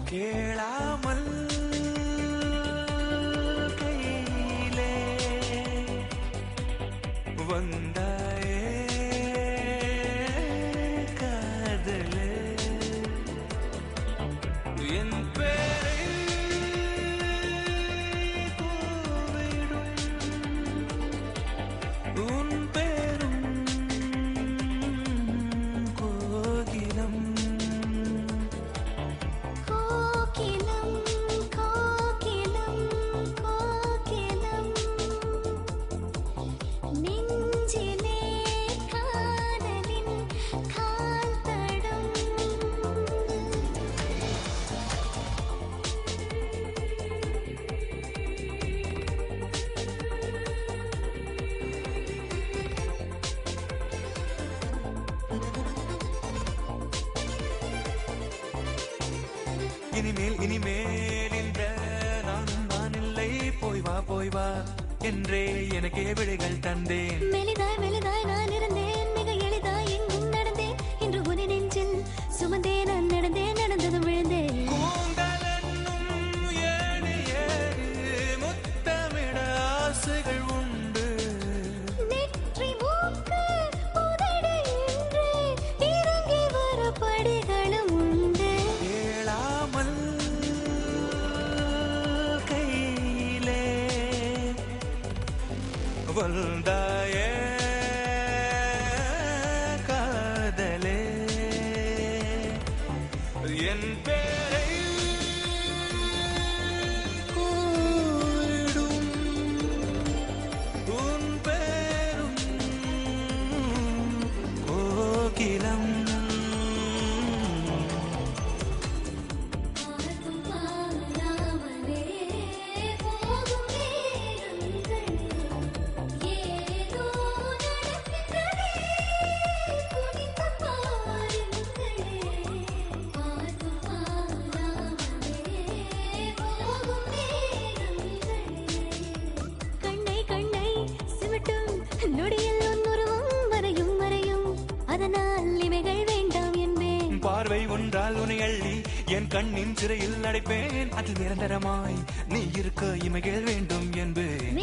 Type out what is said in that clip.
கேளாமல் கையிலே வந்தாயே காதலே என் பேரை கூவிடும் உன் பேரும் கோகிலம் இனிமேல் இந்த நான் இல்லை போய் வா என்றே எனக்கே விடைகள் தந்தேன். மெலிதாய் நான் இருந்தேன், மிக எளிதாய் எங்கும் நடந்தேன். இன்று உன் நெஞ்சில் சுமந்தேன், நான் நடந்ததும் விழுந்தேன். கூந்தலென்னும் ஏணி ஏறி முத்தமிட ஆசைகள் உண்டு. நெற்றி மூக்கு உதடு என்று இறங்கி வர படிகளும் உண்டு. கேளாமல் கையிலே வந்தாயே காதலே என் பேரை கூவிடும் உன் பேரும் கோகிலம் நொடியில் உன்னுருவம் வரையும் அதனால் இமைகள் வேண்டாம் என்பேன். பார்வை ஒன்றால் உன்னை அள்ளி என் கண்ணின் சிறையில் அடைப்பேன். அதில் நிரந்தரமாய் நீ இருக்க இமைகள் வேண்டும் என்பேன்.